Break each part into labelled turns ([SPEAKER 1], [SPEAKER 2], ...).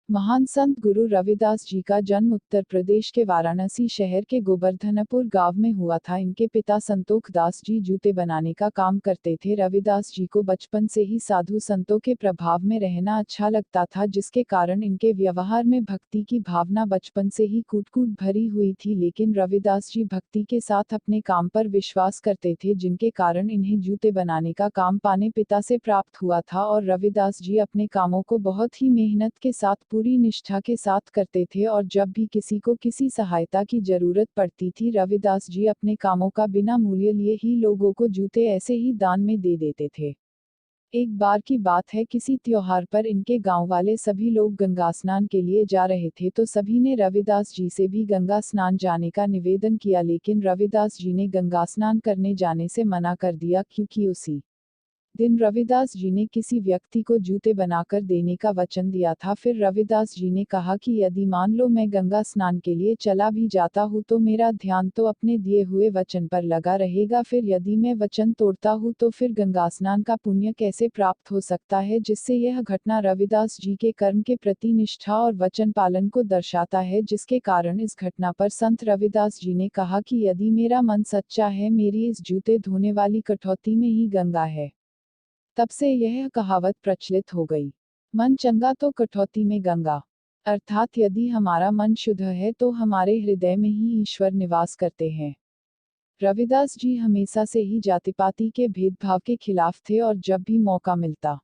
[SPEAKER 1] महान संत गुरु रविदास जी का जन्म उत्तर प्रदेश के वाराणसी शहर के गोवर्धनपुर गांव में हुआ था। इनके पिता संतोख दास जी जूते बनाने का काम करते थे। रविदास जी को बचपन से ही साधु संतों के प्रभाव में रहना अच्छा लगता था, जिसके कारण इनके व्यवहार में भक्ति की भावना बचपन से ही कूट-कूट भरी हुई थी। लेकिन रविदास जी भक्ति के साथ अपने काम पर विश्वास करते थे, जिनके कारण इन्हें जूते बनाने का काम पाने पिता से प्राप्त हुआ था। और रविदास जी अपने कामों को बहुत ही मेहनत के साथ पूरी निष्ठा के साथ करते थे, और जब भी किसी को किसी सहायता की जरूरत पड़ती थी, रविदास जी अपने कामों का बिना मूल्य लिए ही लोगों को जूते ऐसे ही दान में दे देते थे। एक बार की बात है, किसी त्योहार पर इनके गांव वाले सभी लोग गंगा स्नान के लिए जा रहे थे, तो सभी ने रविदास जी से भी गंगा स्नान जाने का निवेदन किया, लेकिन रविदास जी ने गंगा स्नान करने जाने से मना कर दिया, क्योंकि उसी दिन रविदास जी ने किसी व्यक्ति को जूते बनाकर देने का वचन दिया था। फिर रविदास जी ने कहा कि यदि मान लो मैं गंगा स्नान के लिए चला भी जाता हूँ तो मेरा ध्यान तो अपने दिए हुए वचन पर लगा रहेगा, फिर यदि मैं वचन तोड़ता हूँ तो फिर गंगा स्नान का पुण्य कैसे प्राप्त हो सकता है। जिससे यह घटना रविदास जी के कर्म के प्रति निष्ठा और वचन पालन को दर्शाता है, जिसके कारण इस घटना पर संत रविदास जी ने कहा कि यदि मेरा मन सच्चा है, मेरी इस जूते धोने वाली कठौती में ही गंगा है। तब से यह कहावत प्रचलित हो गई, मन चंगा तो कठौती में गंगा। अर्थात यदि हमारा मन शुद्ध है तो हमारे हृदय में ही ईश्वर निवास करते हैं। रविदास जी हमेशा से ही जाति-पाति के भेदभाव के खिलाफ थे, और जब भी मौका मिलता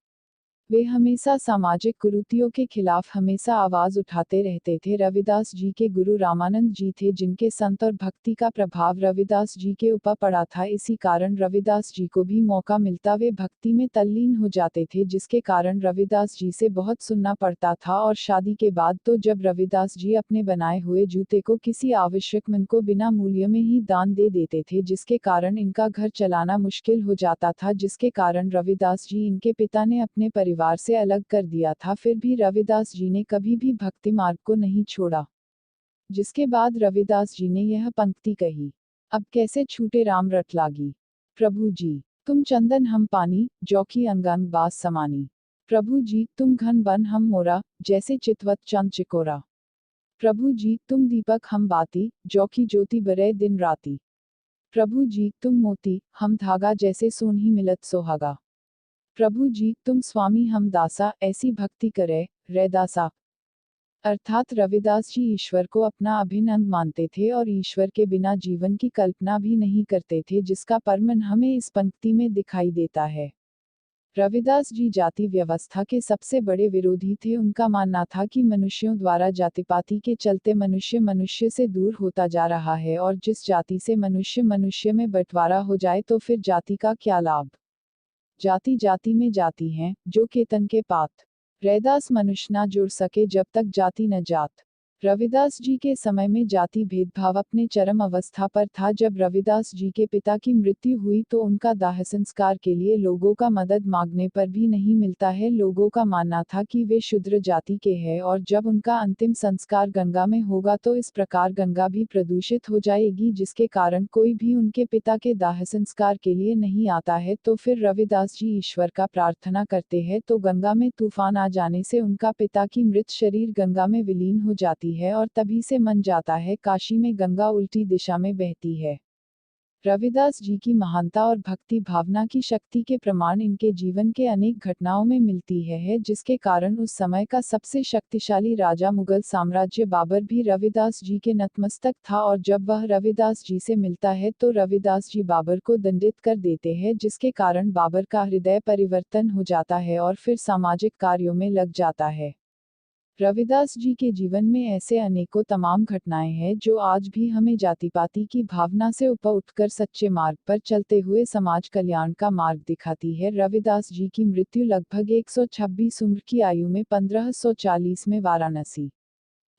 [SPEAKER 1] वे हमेशा सामाजिक कुरीतियों के खिलाफ हमेशा आवाज उठाते रहते थे। रविदास जी के गुरु रामानंद जी थे, जिनके संत और भक्ति का प्रभाव रविदास जी के ऊपर पड़ा था। इसी कारण रविदास जी को भी मौका मिलता वे भक्ति में तल्लीन हो जाते थे, जिसके कारण रविदास जी से बहुत सुनना पड़ता था। और शादी के बाद तो जब रविदास जी अपने बनाए हुए जूते को किसी आवश्यकमंद को बिना मूल्य में ही दान दे देते थे, जिसके कारण इनका घर चलाना मुश्किल हो जाता था, जिसके कारण रविदास जी इनके पिता ने अपने परिवार से अलग कर दिया था। फिर भी रविदास जी ने कभी भी भक्ति मार्ग को नहीं छोड़ा, जिसके बाद रविदास जी ने यह पंक्ति कही, अब कैसे छूटे राम रट लागी। प्रभु जी तुम चंदन हम पानी, जौ की अंग अंग बास समानी। प्रभु जी तुम घन बन हम मोरा, जैसे चितवत चंद चिकोरा। प्रभु जी तुम दीपक हम बाती, जौ की ज्योति बरे दिन राती। प्रभु जी तुम मोती हम धागा, जैसे सोनही मिलत सोहागा। प्रभु जी तुम स्वामी हम दासा, ऐसी भक्ति करे रैदासा। अर्थात रविदास जी ईश्वर को अपना अभिन्न अंग मानते थे और ईश्वर के बिना जीवन की कल्पना भी नहीं करते थे, जिसका प्रमाण हमें इस पंक्ति में दिखाई देता है। रविदास जी जाति व्यवस्था के सबसे बड़े विरोधी थे। उनका मानना था कि मनुष्यों द्वारा जाति-पाति के चलते मनुष्य मनुष्य से दूर होता जा रहा है, और जिस जाति से मनुष्य मनुष्य में बंटवारा हो जाए तो फिर जाति का क्या लाभ। जाति जाति में जाति हैं, जो केतन के पात। रैदास मनुष्य ना जुड़ सके जब तक जाति न जात। रविदास जी के समय में जाति भेदभाव अपने चरम अवस्था पर था। जब रविदास जी के पिता की मृत्यु हुई तो उनका दाह संस्कार के लिए लोगों का मदद मांगने पर भी नहीं मिलता है। लोगों का मानना था कि वे शूद्र जाति के हैं, और जब उनका अंतिम संस्कार गंगा में होगा तो इस प्रकार गंगा भी प्रदूषित हो जाएगी, जिसके कारण कोई भी उनके पिता के दाह संस्कार के लिए नहीं आता है। तो फिर रविदास जी ईश्वर का प्रार्थना करते हैं, तो गंगा में तूफान आ जाने से उनका पिता की मृत शरीर गंगा में विलीन हो जाती है, और तभी से मन जाता है काशी में गंगा उल्टी दिशा में बहती है। रविदास जी की महानता और भक्ति भावना की शक्ति के प्रमाण इनके जीवन के अनेक घटनाओं में मिलती है, जिसके कारण उस समय का सबसे शक्तिशाली राजा मुगल साम्राज्य बाबर भी रविदास जी के नतमस्तक था, और जब वह रविदास जी से मिलता है तो रविदास जी बाबर को दंडित कर देते हैं, जिसके कारण बाबर का हृदय परिवर्तन हो जाता है और फिर सामाजिक कार्यों में लग जाता है। रविदास जी के जीवन में ऐसे अनेकों तमाम घटनाएं हैं जो आज भी हमें जाति-पाति की भावना से ऊपर उठकर सच्चे मार्ग पर चलते हुए समाज कल्याण का मार्ग दिखाती है। रविदास जी की मृत्यु लगभग 126 उम्र की आयु में 1540 में वाराणसी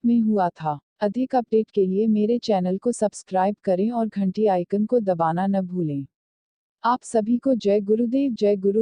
[SPEAKER 1] में हुआ था। अधिक अपडेट के लिए मेरे चैनल को सब्सक्राइब करें और घंटी आइकन को दबाना न भूलें। आप सभी को जय गुरुदेव, जय गुरु।